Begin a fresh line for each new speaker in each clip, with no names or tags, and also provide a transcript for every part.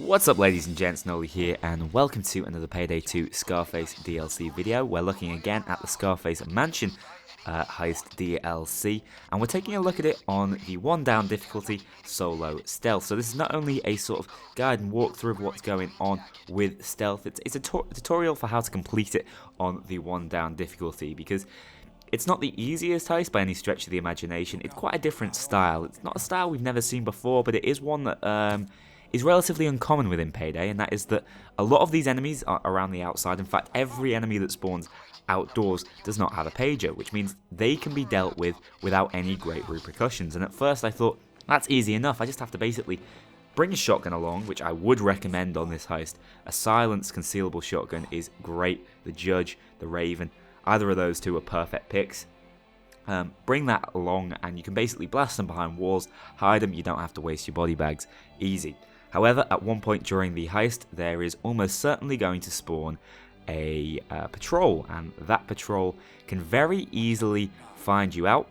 What's up, ladies and gents, Noli here, and welcome to another Payday 2 Scarface DLC video. We're looking again at the Scarface Mansion Heist DLC, and we're taking a look at it on the 1 down difficulty solo stealth. So this is not only a sort of guide and walkthrough of what's going on with stealth, it's a tutorial for how to complete it on the 1 down difficulty, because it's not the easiest heist by any stretch of the imagination. It's quite a different style. It's not a style we've never seen before, but it is one that is relatively uncommon within Payday, and that is that a lot of these enemies are around the outside. In fact, every enemy that spawns outdoors does not have a pager, which means they can be dealt with without any great repercussions. And at first I thought, that's easy enough, I just have to basically bring a shotgun along, which I would recommend on this heist. A silenced concealable shotgun is great. The Judge, the Raven, either of those two are perfect picks. Bring that along and you can basically blast them behind walls, hide them, you don't have to waste your body bags, easy. However, at one point during the heist, there is almost certainly going to spawn a patrol, and that patrol can very easily find you out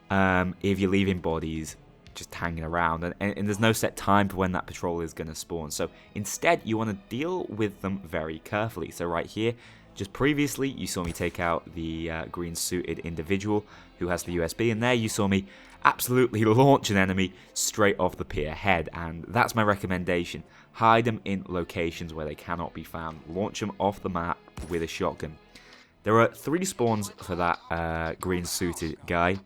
if you're leaving bodies just hanging around, and there's no set time for when that patrol is going to spawn. So instead, you want to deal with them very carefully. So right here, just previously, you saw me take out the green-suited individual who has the USB, and there you saw me absolutely launch an enemy straight off the pier head, and that's my recommendation. Hide them in locations where they cannot be found. Launch them off the map with a shotgun. There are 3 spawns for that green-suited guy,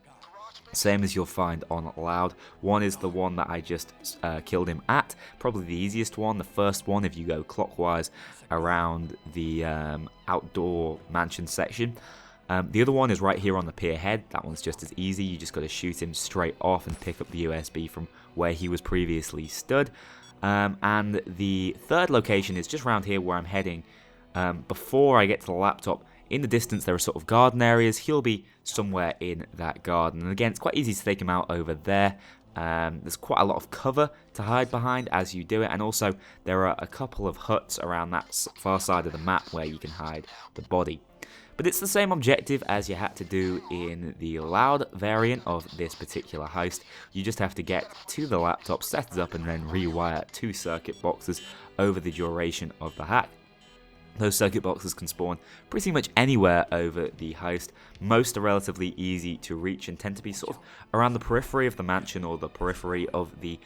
same as you'll find on Loud. One is the one that I just killed him at, probably the easiest one. The first one, if you go clockwise around the outdoor mansion section. The other one is right here on the pier head. That one's just as easy. You just got to shoot him straight off and pick up the USB from where he was previously stood. And the third location is just around here where I'm heading. Before I get to the laptop, in the distance there are sort of garden areas. He'll be somewhere in that garden. And again, it's quite easy to take him out over there. There's quite a lot of cover to hide behind as you do it. And also, there are a couple of huts around that far side of the map where you can hide the body. But it's the same objective as you had to do in the Loud variant of this particular heist. You just have to get to the laptop, set it up, and then rewire 2 circuit boxes over the duration of the hack. Those circuit boxes can spawn pretty much anywhere over the heist. Most are relatively easy to reach and tend to be sort of around the periphery of the mansion or the periphery of the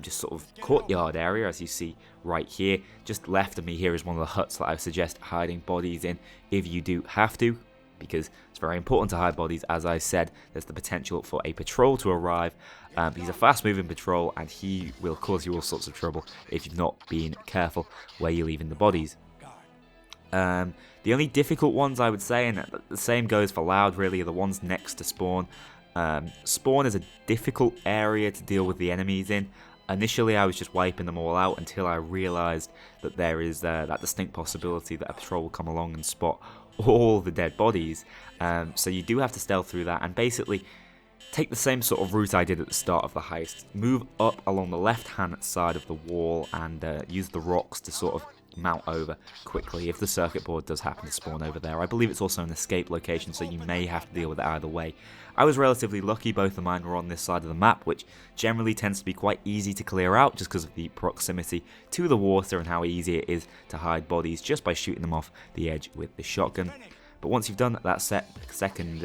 just sort of courtyard area, as you see right here. Just left of me here is one of the huts that I suggest hiding bodies in if you do have to, because it's very important to hide bodies. As I said, there's the potential for a patrol to arrive. He's a fast-moving patrol, and he will cause you all sorts of trouble if you've not been careful where you're leaving the bodies. The only difficult ones, I would say, and the same goes for Loud really, are the ones next to spawn. Spawn is a difficult area to deal with the enemies in. Initially I was just wiping them all out until I realised that there is that distinct possibility that a patrol will come along and spot all the dead bodies. So you do have to stealth through that and basically take the same sort of route I did at the start of the heist. Move up along the left hand side of the wall and use the rocks to sort of mount over quickly if the circuit board does happen to spawn over there. I believe it's also an escape location, so you may have to deal with it either way. I was relatively lucky, both of mine were on this side of the map, which generally tends to be quite easy to clear out just because of the proximity to the water and how easy it is to hide bodies just by shooting them off the edge with the shotgun. But once you've done that second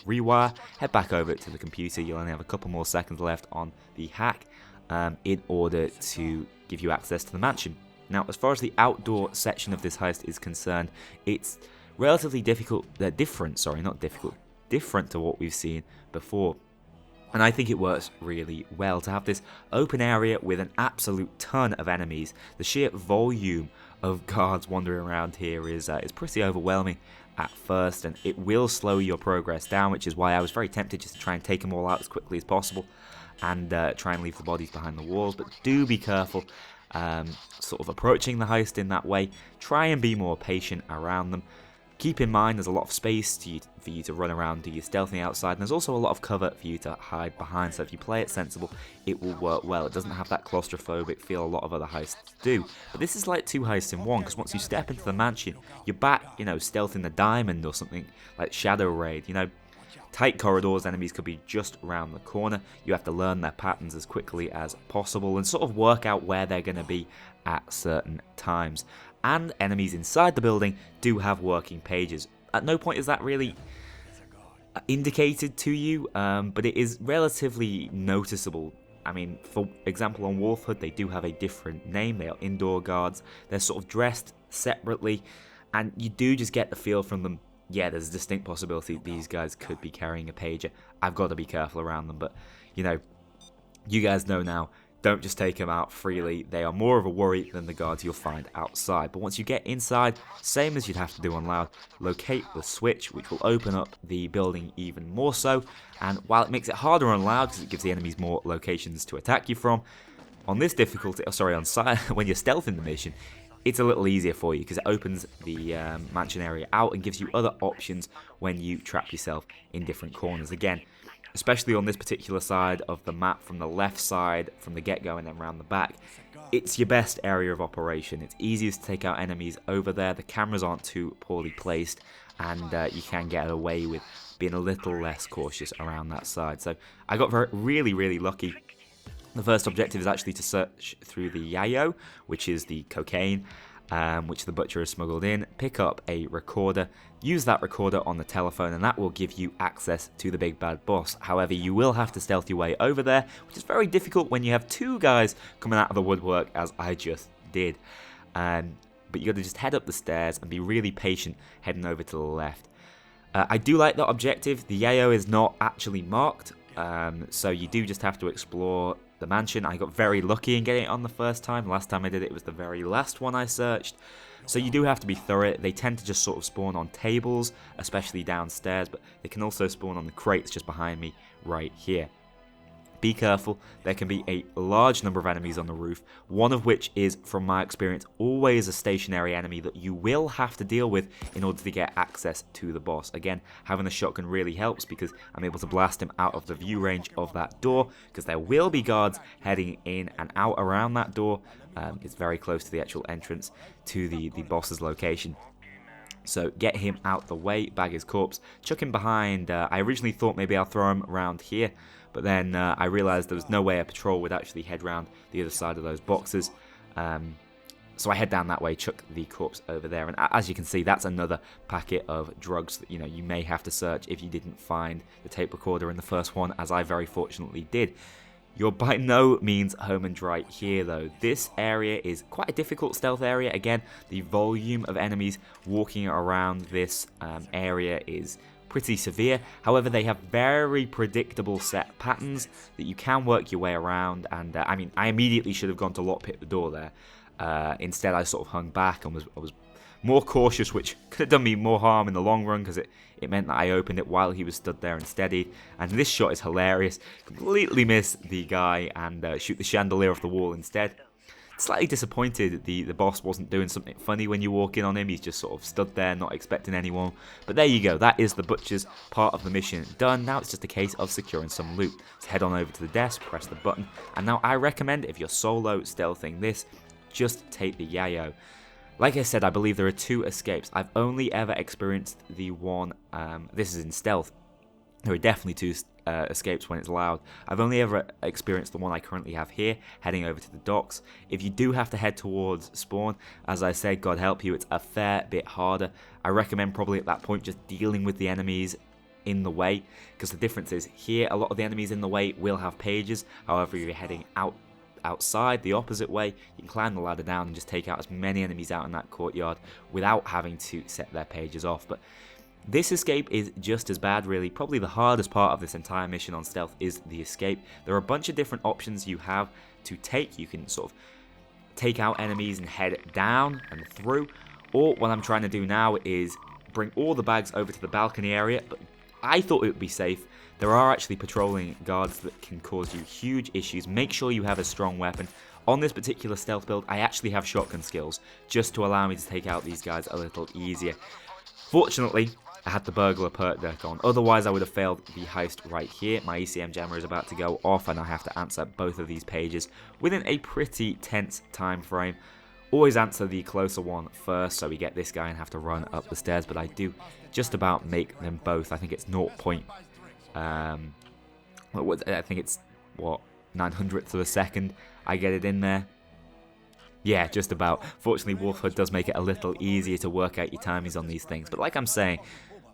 rewire, head back over to the computer. You'll only have a couple more seconds left on the hack in order to give you access to the mansion. Now, as far as the outdoor section of this heist is concerned, it's relatively different to what we've seen before. And I think it works really well to have this open area with an absolute ton of enemies. The sheer volume of guards wandering around here is pretty overwhelming at first, and it will slow your progress down, which is why I was very tempted just to try and take them all out as quickly as possible and try and leave the bodies behind the walls. But do be careful sort of approaching the heist in that way. Try and be more patient around them. Keep in mind there's a lot of space for you to run around, do your stealthing outside, and there's also a lot of cover for you to hide behind, so if you play it sensible, it will work well. It doesn't have that claustrophobic feel a lot of other heists do, but this is like 2 heists in one, because once you step into the mansion, you're back, stealthing the diamond or something like Shadow Raid, Tight corridors, enemies could be just around the corner. You have to learn their patterns as quickly as possible and sort of work out where they're going to be at certain times. And enemies inside the building do have working pages. At no point is that really indicated to you, but it is relatively noticeable. I mean, for example, on Wolfhood, they do have a different name. They are indoor guards. They're sort of dressed separately, and you do just get the feel from them. Yeah, there's a distinct possibility these guys could be carrying a pager. I've got to be careful around them, but, you know, you guys know now, don't just take them out freely. They are more of a worry than the guards you'll find outside. But once you get inside, same as you'd have to do on Loud, locate the switch, which will open up the building even more so. And while it makes it harder on Loud, because it gives the enemies more locations to attack you from, on this difficulty, on side, when you're stealthing the mission, it's a little easier for you because it opens the mansion area out and gives you other options when you trap yourself in different corners. Again, especially on this particular side of the map, from the left side, from the get-go and then around the back, it's your best area of operation. It's easiest to take out enemies over there. The cameras aren't too poorly placed, and you can get away with being a little less cautious around that side. So I got really lucky. The first objective is actually to search through the yayo, which is the cocaine, which the butcher has smuggled in, pick up a recorder, use that recorder on the telephone, and that will give you access to the big bad boss. However, you will have to stealth your way over there, which is very difficult when you have two guys coming out of the woodwork, as I just did. But you got to just head up the stairs and be really patient heading over to the left. I do like that objective. The yayo is not actually marked, so you do just have to explore the mansion. I got very lucky in getting it on the first time. Last time I did it, it was the very last one I searched. So you do have to be thorough. They tend to just sort of spawn on tables, especially downstairs, but they can also spawn on the crates just behind me right here. Be careful, there can be a large number of enemies on the roof, one of which is, from my experience, always a stationary enemy that you will have to deal with in order to get access to the boss. Again, having the shotgun really helps because I'm able to blast him out of the view range of that door, because there will be guards heading in and out around that door. It's very close to the actual entrance to the boss's location. So get him out the way, bag his corpse, chuck him behind. I originally thought maybe I'll throw him around here, but then I realised there was no way a patrol would actually head round the other side of those boxes. So I head down that way, chuck the corpse over there, and as you can see, that's another packet of drugs that you may have to search if you didn't find the tape recorder in the first one, as I very fortunately did. You're by no means home and dry here though. This area is quite a difficult stealth area. Again, the volume of enemies walking around this area is pretty severe. However, they have very predictable set patterns that you can work your way around, and I mean, I immediately should have gone to lockpick the door there. Instead, I sort of hung back and was more cautious, which could have done me more harm in the long run because it meant that I opened it while he was stood there and steadied. And this shot is hilarious. Completely miss the guy and shoot the chandelier off the wall instead. Slightly disappointed the boss wasn't doing something funny when you walk in on him. He's just sort of stood there not expecting anyone. But there you go. That is the butcher's part of the mission done. Now it's just a case of securing some loot. So head on over to the desk, press the button. And now I recommend, if you're solo stealthing this, just take the yayo. Like I said, I believe there are 2 escapes. I've only ever experienced the one, this is in stealth. There are definitely 2 escapes when it's loud. I've only ever experienced the one I currently have here, heading over to the docks. If you do have to head towards spawn, as I said, God help you, it's a fair bit harder. I recommend probably at that point just dealing with the enemies in the way, because the difference is here, a lot of the enemies in the way will have pages. However, if you're heading outside the opposite way, you can climb the ladder down and just take out as many enemies out in that courtyard without having to set their pages off. But this escape is just as bad, really. Probably the hardest part of this entire mission on stealth is the escape. There are a bunch of different options you have to take. You can sort of take out enemies and head down and through, or what I'm trying to do now is bring all the bags over to the balcony area, but I thought it would be safe. There are actually patrolling guards that can cause you huge issues. Make sure you have a strong weapon. On this particular stealth build, I actually have shotgun skills, just to allow me to take out these guys a little easier. Fortunately, I had the burglar perk deck on. Otherwise, I would have failed the heist right here. My ECM jammer is about to go off, and I have to answer both of these pages within a pretty tense time frame. Always answer the closer one first, so we get this guy and have to run up the stairs, but I do just about make them both. I think it's 0. I think it's, what, 900ths of a second I get it in there. Yeah, just about. Fortunately, Wolfhood does make it a little easier to work out your timings on these things, but like I'm saying,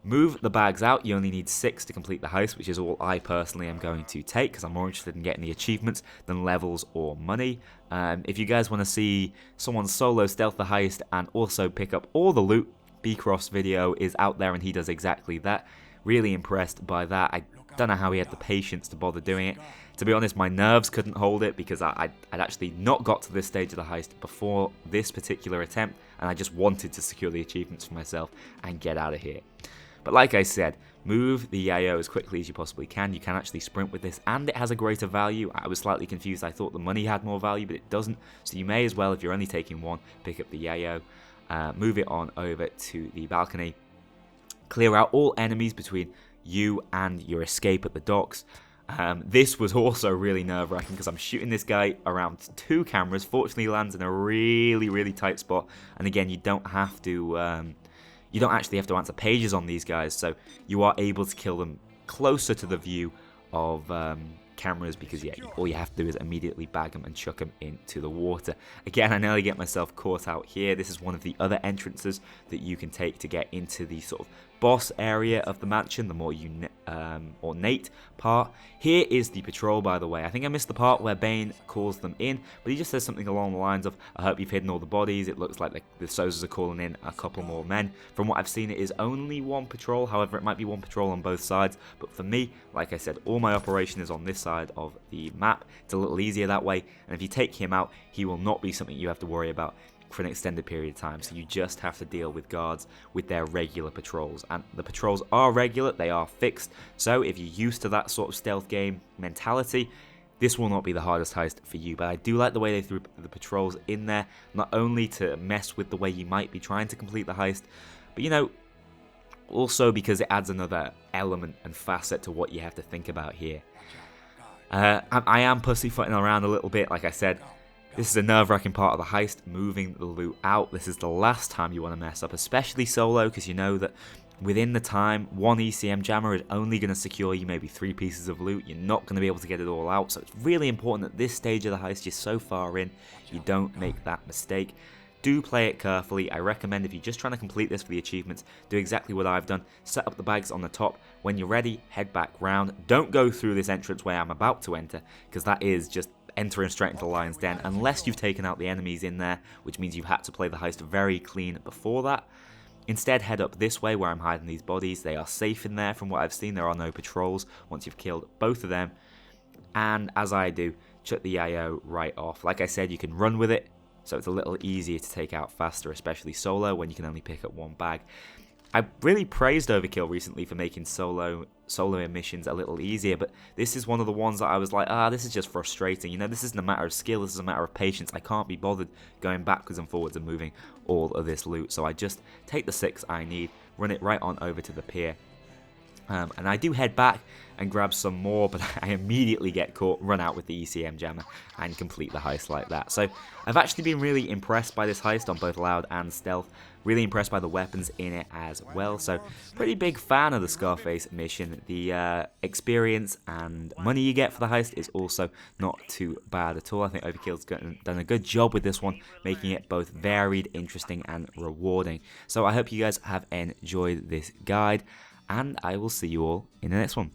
move the bags out. You only need 6 to complete the heist, which is all I personally am going to take because I'm more interested in getting the achievements than levels or money. If you guys want to see someone solo stealth the heist and also pick up all the loot, B-Cross video is out there and he does exactly that. Really impressed by that. I don't know how he had the patience to bother doing it. To be honest, my nerves couldn't hold it because I'd actually not got to this stage of the heist before this particular attempt, and I just wanted to secure the achievements for myself and get out of here. But like I said, move the yayo as quickly as you possibly can. You can actually sprint with this, and it has a greater value. I was slightly confused. I thought the money had more value, but it doesn't. So you may as well, if you're only taking one, pick up the yayo, move it on over to the balcony, clear out all enemies between you and your escape at the docks. This was also really nerve-wracking because I'm shooting this guy around 2 cameras. Fortunately, he lands in a really tight spot. And again, you don't have to, you don't actually have to answer pages on these guys, so you are able to kill them closer to the view of cameras because yeah, all you have to do is immediately bag them and chuck them into the water. Again, I nearly get myself caught out here. This is one of the other entrances that you can take to get into the sort of boss area of the mansion, the more ornate part. Here is the patrol, by the way. I think I missed the part where Bane calls them in, but he just says something along the lines of, I hope you've hidden all the bodies. It looks like the Sozas are calling in a couple more men. From what I've seen, it is only 1 patrol. However, it might be 1 patrol on both sides, but for me, like I said, all my operation is on this side of the map. It's a little easier that way, and if you take him out, he will not be something you have to worry about for an extended period of time, so you just have to deal with guards with their regular patrols, and the patrols are regular, they are fixed, so if you're used to that sort of stealth game mentality, this will not be the hardest heist for you. But I do like the way they threw the patrols in there, not only to mess with the way you might be trying to complete the heist, but you know, also because it adds another element and facet to what you have to think about here. I am pussyfooting around a little bit, like I said. This is a nerve-wracking part of the heist, moving the loot out. This is the last time you want to mess up, especially solo, because you know that within the time, 1 ECM jammer is only going to secure you maybe 3 pieces of loot. You're not going to be able to get it all out, so it's really important at this stage of the heist, you're so far in, you don't make that mistake. Do play it carefully. I recommend if you're just trying to complete this for the achievements, do exactly what I've done. Set up the bags on the top. When you're ready, head back round. Don't go through this entrance where I'm about to enter, because that is just entering straight into the Lion's Den, unless you've taken out the enemies in there, which means you've had to play the heist very clean before that. Instead, head up this way where I'm hiding these bodies. They are safe in there. From what I've seen, there are no patrols once you've killed both of them. And as I do, chuck the yayo right off. Like I said, you can run with it, so it's a little easier to take out faster, especially solo when you can only pick up 1 bag. I really praised Overkill recently for making solo missions a little easier, but this is one of the ones that I was like, this is just frustrating. You know, this isn't a matter of skill, this is a matter of patience. I can't be bothered going backwards and forwards and moving all of this loot, so I just take the 6 I need, run it right on over to the pier. And I do head back and grab some more, but I immediately get caught, run out with the ECM jammer, and complete the heist like that. So I've actually been really impressed by this heist on both loud and stealth. Really impressed by the weapons in it as well. So pretty big fan of the Scarface mission. The experience and money you get for the heist is also not too bad at all. I think Overkill's done a good job with this one, making it both varied, interesting, and rewarding. So I hope you guys have enjoyed this guide, and I will see you all in the next one.